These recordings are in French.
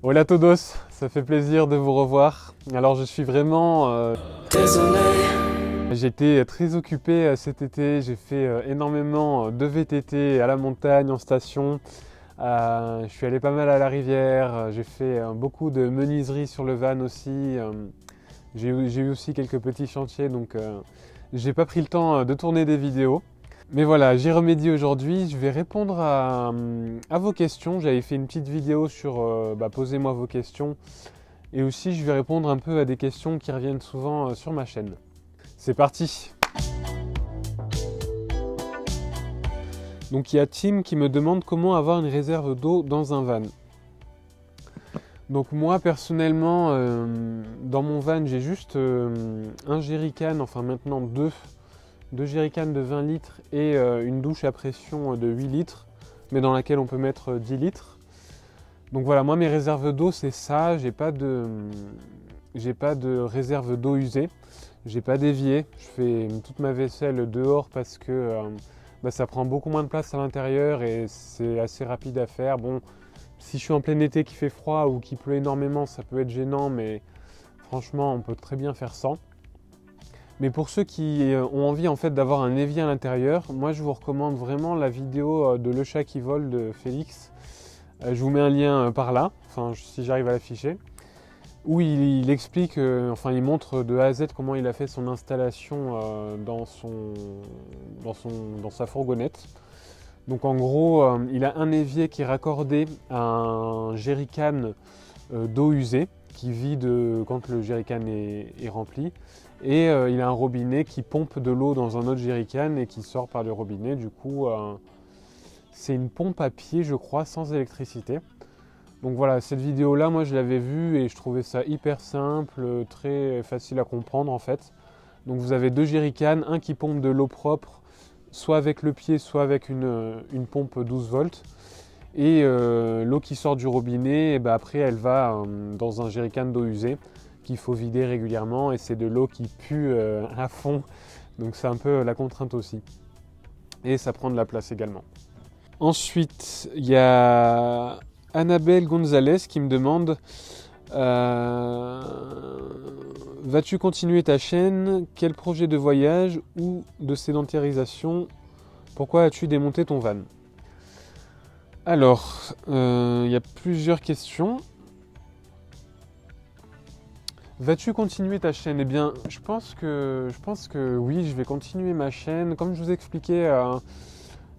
Hola todos, ça fait plaisir de vous revoir. Alors je suis vraiment... Désolé. J'étais très occupé cet été, j'ai fait énormément de VTT à la montagne, en station. Je suis allé pas mal à la rivière, j'ai fait beaucoup de menuiserie sur le van aussi. J'ai eu aussi quelques petits chantiers, donc j'ai pas pris le temps de tourner des vidéos. Mais voilà, j'y remédie aujourd'hui. Je vais répondre à vos questions. J'avais fait une petite vidéo sur posez-moi vos questions. Et aussi, je vais répondre un peu à des questions qui reviennent souvent sur ma chaîne. C'est parti! Donc il y a Tim qui me demande comment avoir une réserve d'eau dans un van. Donc moi personnellement, dans mon van, j'ai juste un jerrycan, enfin maintenant deux jerrycans de 20 litres et une douche à pression de 8 litres, mais dans laquelle on peut mettre 10 litres. Donc voilà, moi mes réserves d'eau c'est ça, j'ai pas de réserve d'eau usée, j'ai pas d'évier, je fais toute ma vaisselle dehors parce que ça prend beaucoup moins de place à l'intérieur et c'est assez rapide à faire. Bon, si je suis en plein été qui fait froid ou qui pleut énormément, ça peut être gênant, mais franchement on peut très bien faire sans. Mais pour ceux qui ont envie en fait d'avoir un évier à l'intérieur, moi je vous recommande vraiment la vidéo de Le chat qui vole de Félix. Je vous mets un lien par là, enfin si j'arrive à l'afficher, où il explique, enfin il montre de A à Z comment il a fait son installation dans sa fourgonnette. Donc en gros, il a un évier qui est raccordé à un jerrycan d'eau usée qui vide quand le jerrycan est rempli. Et il a un robinet qui pompe de l'eau dans un autre jerrycan et qui sort par le robinet. Du coup, c'est une pompe à pied, je crois, sans électricité. Donc voilà, cette vidéo-là, moi je l'avais vue et je trouvais ça hyper simple, très facile à comprendre en fait. Donc vous avez deux jerrycans, un qui pompe de l'eau propre, soit avec le pied, soit avec une pompe 12 volts. Et l'eau qui sort du robinet, et après elle va dans un jerrycan d'eau usée qu'il faut vider régulièrement et c'est de l'eau qui pue à fond. Donc c'est un peu la contrainte aussi. Et ça prend de la place également. Ensuite, il y a Annabelle Gonzalez qui me demande vas-tu continuer ta chaîne? Quel projet de voyage ou de sédentarisation? Pourquoi as-tu démonté ton van? Alors, il y a plusieurs questions. Vas-tu continuer ta chaîne? Eh bien, je pense que oui, je vais continuer ma chaîne. Comme je vous expliquais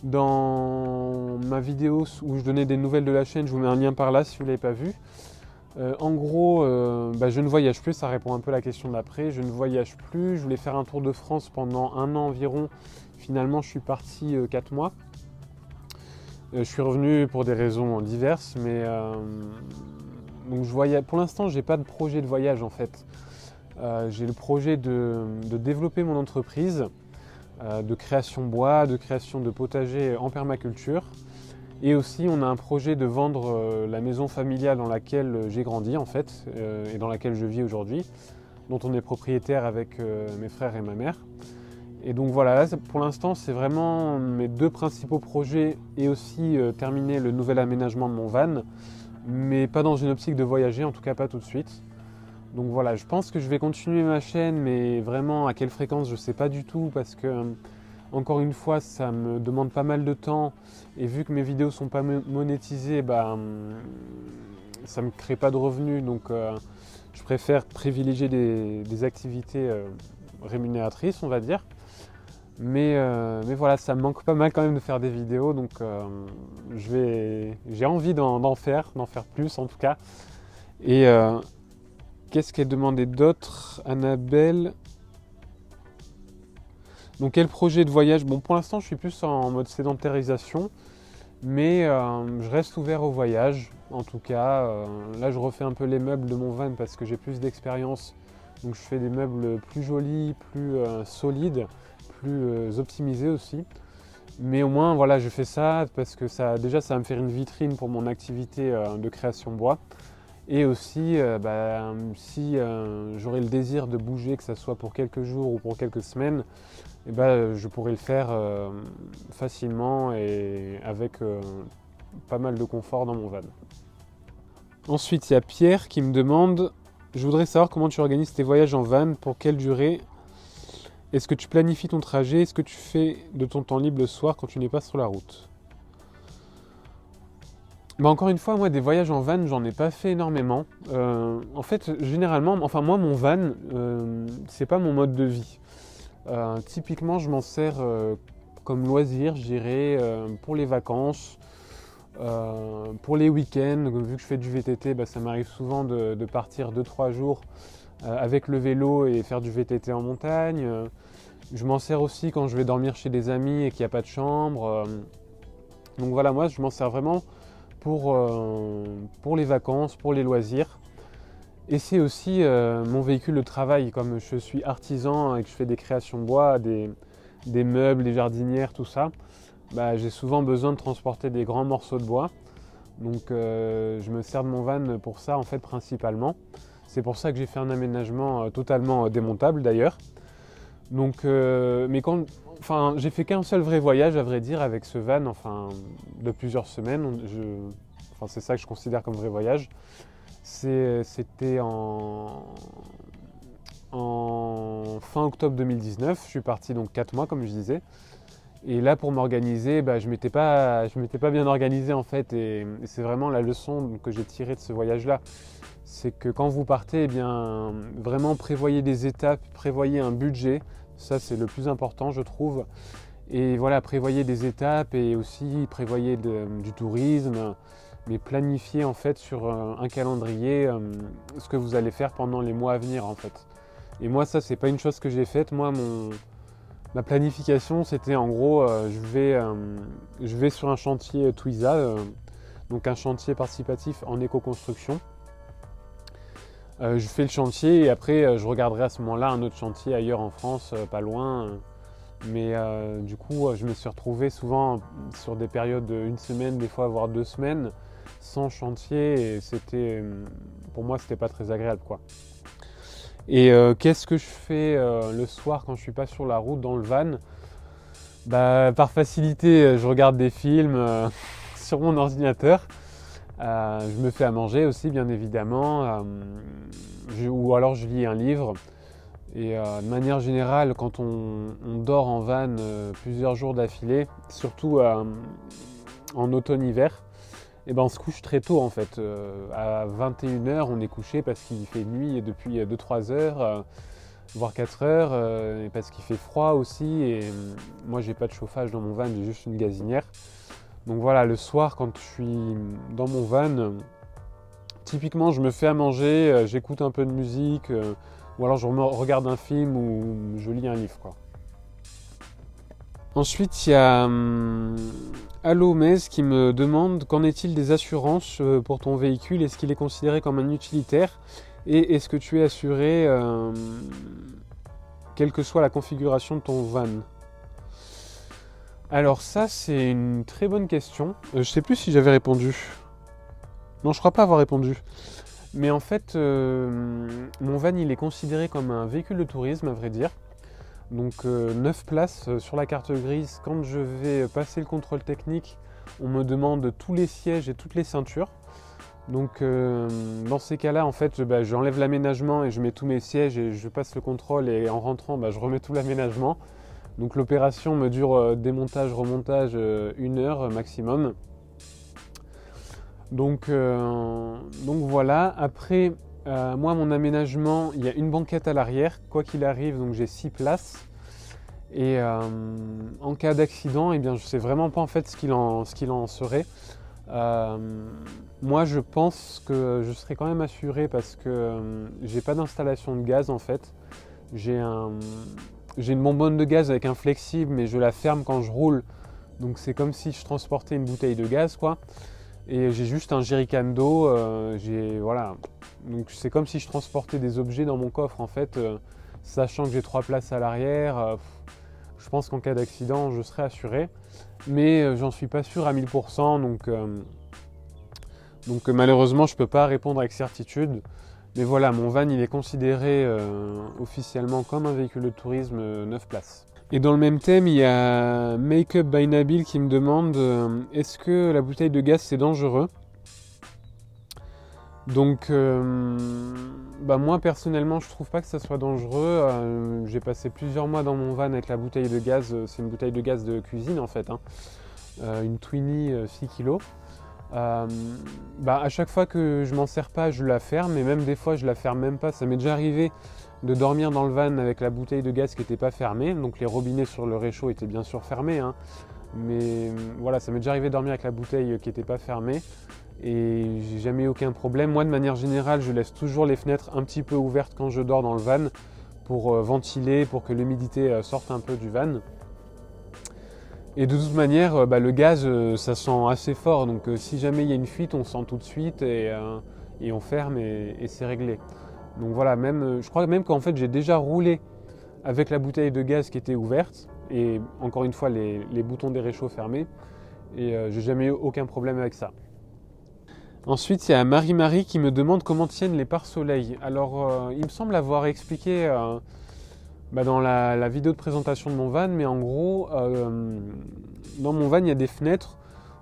dans ma vidéo où je donnais des nouvelles de la chaîne, je vous mets un lien par là si vous ne l'avez pas vu. En gros, je ne voyage plus, ça répond un peu à la question d'après. Je ne voyage plus, je voulais faire un tour de France pendant un an environ. Finalement, je suis parti 4 mois. Je suis revenu pour des raisons diverses, mais donc pour l'instant, j'ai pas de projet de voyage en fait. J'ai le projet de développer mon entreprise de création bois, de création de potager en permaculture. Et aussi, on a un projet de vendre la maison familiale dans laquelle j'ai grandi en fait, et dans laquelle je vis aujourd'hui, dont on est propriétaire avec mes frères et ma mère. Et donc voilà, là, pour l'instant, c'est vraiment mes deux principaux projets et aussi terminer le nouvel aménagement de mon van, mais pas dans une optique de voyager, en tout cas pas tout de suite. Donc voilà, je pense que je vais continuer ma chaîne, mais vraiment à quelle fréquence, je ne sais pas du tout, parce que encore une fois, ça me demande pas mal de temps, et vu que mes vidéos ne sont pas monétisées, ça ne me crée pas de revenus, donc je préfère privilégier des activités rémunératrices, on va dire. Mais voilà, ça me manque pas mal quand même de faire des vidéos, donc j'ai envie d'en faire plus en tout cas. Et qu'est-ce qu'elle demandait d'autre, Annabelle? Donc quel projet de voyage? Bon, pour l'instant je suis plus en mode sédentarisation, mais je reste ouvert au voyage. En tout cas, là je refais un peu les meubles de mon van parce que j'ai plus d'expérience. Donc je fais des meubles plus jolis, plus solides, plus optimisés aussi. Mais au moins voilà, je fais ça parce que ça va me faire une vitrine pour mon activité de création bois. Et aussi, si j'aurais le désir de bouger, que ce soit pour quelques jours ou pour quelques semaines, je pourrais le faire facilement et avec pas mal de confort dans mon van. Ensuite, il y a Pierre qui me demande « Je voudrais savoir comment tu organises tes voyages en van, pour quelle durée? Est-ce que tu planifies ton trajet? Est-ce que tu fais de ton temps libre le soir quand tu n'es pas sur la route ?» Encore une fois, moi, des voyages en van, j'en ai pas fait énormément. En fait, généralement, enfin moi, mon van, c'est pas mon mode de vie. Typiquement, je m'en sers comme loisir, je dirais, pour les vacances, pour les week-ends. Vu que je fais du VTT, ça m'arrive souvent de partir 2-3 jours avec le vélo et faire du VTT en montagne. Je m'en sers aussi quand je vais dormir chez des amis et qu'il n'y a pas de chambre. Donc voilà, moi, je m'en sers vraiment pour les vacances, pour les loisirs. Et c'est aussi mon véhicule de travail, comme je suis artisan et que je fais des créations bois, des meubles, des jardinières, tout ça. J'ai souvent besoin de transporter des grands morceaux de bois. Donc je me sers de mon van pour ça en fait principalement. C'est pour ça que j'ai fait un aménagement totalement démontable d'ailleurs. Donc, j'ai fait qu'un seul vrai voyage à vrai dire avec ce van, de plusieurs semaines. C'est ça que je considère comme vrai voyage. C'était en fin octobre 2019. Je suis parti donc 4 mois comme je disais. Et là pour m'organiser, je m'étais pas bien organisé en fait. Et c'est vraiment la leçon que j'ai tirée de ce voyage-là. C'est que quand vous partez, vraiment prévoyez des étapes, prévoyez un budget. Ça, c'est le plus important, je trouve. Et voilà, prévoyez des étapes et aussi prévoyez du tourisme, mais planifiez en fait sur un calendrier ce que vous allez faire pendant les mois à venir en fait. Et moi, ça, c'est pas une chose que j'ai faite. Moi, ma planification, c'était en gros, je vais sur un chantier Twiza, donc un chantier participatif en éco-construction. Je fais le chantier et après je regarderai à ce moment-là un autre chantier ailleurs en France, pas loin. Mais du coup, je me suis retrouvé souvent sur des périodes de 1 semaine, des fois voire 2 semaines, sans chantier et pour moi, c'était pas très agréable quoi. Et qu'est-ce que je fais le soir quand je suis pas sur la route dans le van? Par facilité, je regarde des films sur mon ordinateur. Je me fais à manger aussi, bien évidemment, ou alors je lis un livre. Et de manière générale, quand on dort en van plusieurs jours d'affilée, surtout en automne-hiver, on se couche très tôt en fait. À 21h, on est couché parce qu'il fait nuit depuis 2-3 heures, voire 4 heures, et parce qu'il fait froid aussi. Et moi, j'ai pas de chauffage dans mon van, j'ai juste une gazinière. Donc voilà, le soir, quand je suis dans mon van, typiquement, je me fais à manger, j'écoute un peu de musique, ou alors je regarde un film ou je lis un livre, quoi. Ensuite, il y a Allo Mez qui me demande qu'en est-il des assurances pour ton véhicule? Est-ce qu'il est considéré comme un utilitaire? Et est-ce que tu es assuré quelle que soit la configuration de ton van? Alors ça, c'est une très bonne question. Je sais plus si j'avais répondu. Non, je crois pas avoir répondu. Mais en fait, mon van, il est considéré comme un véhicule de tourisme, à vrai dire. Donc 9 places sur la carte grise. Quand je vais passer le contrôle technique, on me demande tous les sièges et toutes les ceintures. Donc dans ces cas-là, en fait, j'enlève l'aménagement et je mets tous mes sièges et je passe le contrôle et en rentrant, je remets tout l'aménagement. Donc l'opération me dure démontage, remontage 1 heure maximum. Donc voilà. Après, moi mon aménagement, il y a une banquette à l'arrière, quoi qu'il arrive, donc j'ai 6 places. Et en cas d'accident, je sais vraiment pas en fait ce qu'il en serait. Moi je pense que je serai quand même assuré parce que j'ai pas d'installation de gaz en fait. J'ai une bonbonne de gaz avec un flexible, mais je la ferme quand je roule. Donc c'est comme si je transportais une bouteille de gaz, quoi. Et j'ai juste un jerrycan d'eau. Voilà. Donc c'est comme si je transportais des objets dans mon coffre, en fait. Sachant que j'ai 3 places à l'arrière, je pense qu'en cas d'accident, je serai assuré. Mais j'en suis pas sûr à 1000%. Donc malheureusement, je peux pas répondre avec certitude. Mais voilà, mon van, il est considéré officiellement comme un véhicule de tourisme 9 places. Et dans le même thème, il y a Makeup by Nabil qui me demande est-ce que la bouteille de gaz, c'est dangereux? Donc moi personnellement je trouve pas que ça soit dangereux. J'ai passé plusieurs mois dans mon van avec la bouteille de gaz, c'est une bouteille de gaz de cuisine en fait, hein. Une Twinnie 6 kg. À chaque fois que je m'en sers pas, je la ferme, et même des fois je la ferme même pas. Ça m'est déjà arrivé de dormir dans le van avec la bouteille de gaz qui n'était pas fermée, donc les robinets sur le réchaud étaient bien sûr fermés, hein. Mais voilà, ça m'est déjà arrivé de dormir avec la bouteille qui n'était pas fermée et j'ai jamais eu aucun problème. Moi de manière générale, je laisse toujours les fenêtres un petit peu ouvertes quand je dors dans le van pour ventiler, pour que l'humidité sorte un peu du van. Et de toute manière, le gaz, ça sent assez fort, donc si jamais il y a une fuite, on sent tout de suite et on ferme et c'est réglé. Donc voilà, je crois même qu'en fait j'ai déjà roulé avec la bouteille de gaz qui était ouverte et encore une fois les boutons des réchauds fermés et j'ai jamais eu aucun problème avec ça. Ensuite, il y a Marie-Marie qui me demande comment tiennent les pare-soleil. Alors, il me semble avoir expliqué dans la vidéo de présentation de mon van, mais en gros, dans mon van, il y a des fenêtres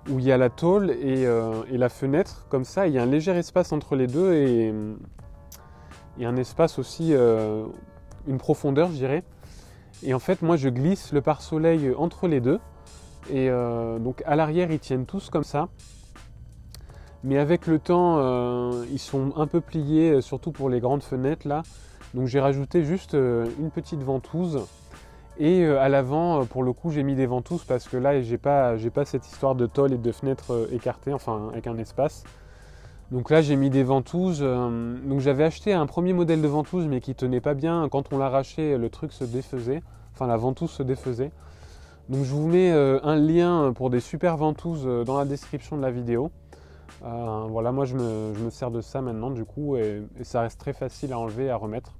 où il y a la tôle et la fenêtre. Comme ça, il y a un léger espace entre les deux et un espace aussi, une profondeur, je dirais. Et en fait, moi, je glisse le pare-soleil entre les deux. Et donc, à l'arrière, ils tiennent tous comme ça. Mais avec le temps, ils sont un peu pliés, surtout pour les grandes fenêtres là. Donc j'ai rajouté juste une petite ventouse. Et à l'avant, pour le coup, j'ai mis des ventouses parce que là, j'ai pas cette histoire de tôle et de fenêtres écartées, enfin avec un espace. Donc là, j'ai mis des ventouses. Donc j'avais acheté un premier modèle de ventouse, mais qui tenait pas bien. Quand on l'arrachait, le truc se défaisait. Enfin, la ventouse se défaisait. Donc je vous mets un lien pour des super ventouses dans la description de la vidéo. Voilà, moi je me sers de ça maintenant du coup et ça reste très facile à enlever et à remettre.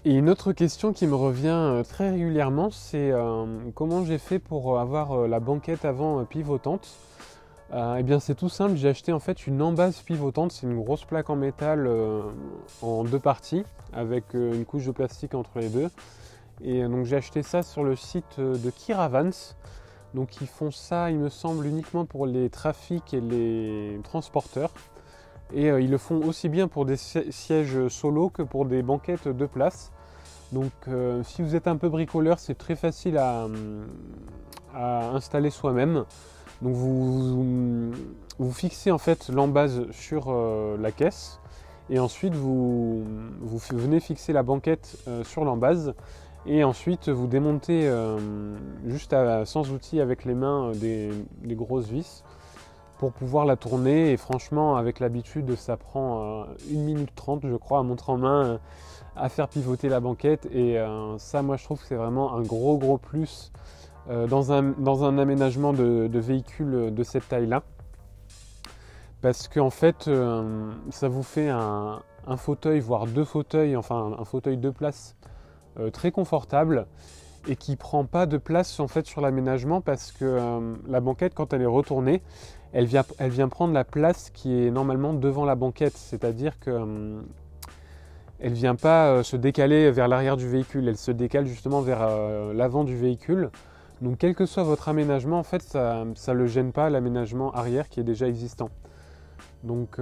Et une autre question qui me revient très régulièrement, c'est comment j'ai fait pour avoir la banquette avant pivotante. Eh bien c'est tout simple, j'ai acheté en fait une embase pivotante, c'est une grosse plaque en métal en deux parties avec une couche de plastique entre les deux. Et donc j'ai acheté ça sur le site de Kiravans. Donc ils font ça, il me semble, uniquement pour les trafics et les transporteurs. Et ils le font aussi bien pour des sièges solo que pour des banquettes de place. Donc si vous êtes un peu bricoleur, c'est très facile à installer soi-même. Donc vous fixez en fait l'embase sur la caisse. Et ensuite vous venez fixer la banquette sur l'embase. Et ensuite, vous démontez juste sans outil avec les mains des grosses vis pour pouvoir la tourner. Et franchement, avec l'habitude, ça prend 1 minute 30, je crois, à montre en main à faire pivoter la banquette. Et ça, moi, je trouve que c'est vraiment un gros plus dans un aménagement de véhicule de cette taille-là. Parce qu'en fait, ça vous fait un fauteuil, voire deux fauteuils, enfin un fauteuil de place très confortable et qui prend pas de place en fait sur l'aménagement parce que la banquette quand elle est retournée elle vient prendre la place qui est normalement devant la banquette, c'est-à-dire que elle vient pas se décaler vers l'arrière du véhicule, elle se décale justement vers l'avant du véhicule. Donc quel que soit votre aménagement en fait ça le gêne pas, l'aménagement arrière qui est déjà existant. Donc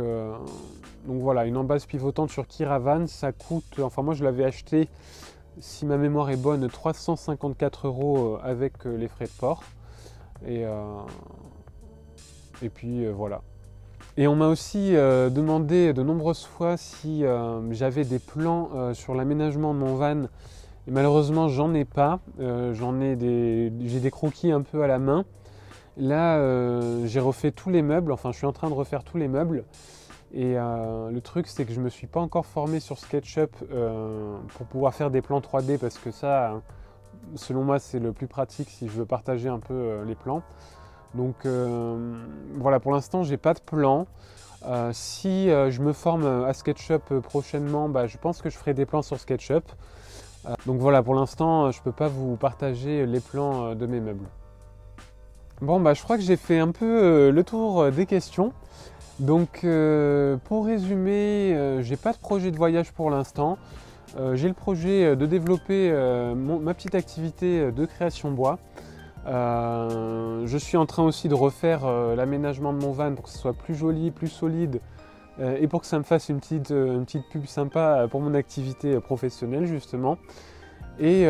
voilà, une embase pivotante sur Kiravans, ça coûte, enfin moi je l'avais acheté, si ma mémoire est bonne, 354 € avec les frais de port. Et puis voilà. Et on m'a aussi demandé de nombreuses fois si j'avais des plans sur l'aménagement de mon van. Et malheureusement, j'en ai pas. J'ai des croquis un peu à la main. Là, j'ai refait tous les meubles. Enfin, je suis en train de refaire tous les meubles. Et le truc, c'est que je ne me suis pas encore formé sur SketchUp pour pouvoir faire des plans 3D parce que ça, selon moi, c'est le plus pratique si je veux partager un peu les plans. Donc voilà, pour l'instant, j'ai pas de plan. Si je me forme à SketchUp prochainement, je pense que je ferai des plans sur SketchUp. Donc voilà, pour l'instant, je ne peux pas vous partager les plans de mes meubles. Bon, je crois que j'ai fait un peu le tour des questions. Donc pour résumer, j'ai pas de projet de voyage pour l'instant. J'ai le projet de développer ma petite activité de création bois. Je suis en train aussi de refaire l'aménagement de mon van pour que ce soit plus joli, plus solide, et pour que ça me fasse une petite pub sympa pour mon activité professionnelle justement. Et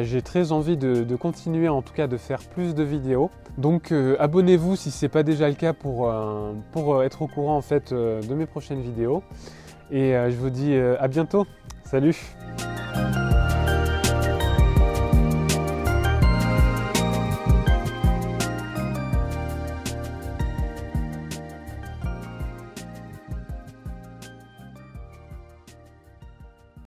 j'ai très envie de continuer, en tout cas de faire plus de vidéos. Donc abonnez-vous si ce n'est pas déjà le cas pour être au courant en fait de mes prochaines vidéos. Et je vous dis à bientôt. Salut!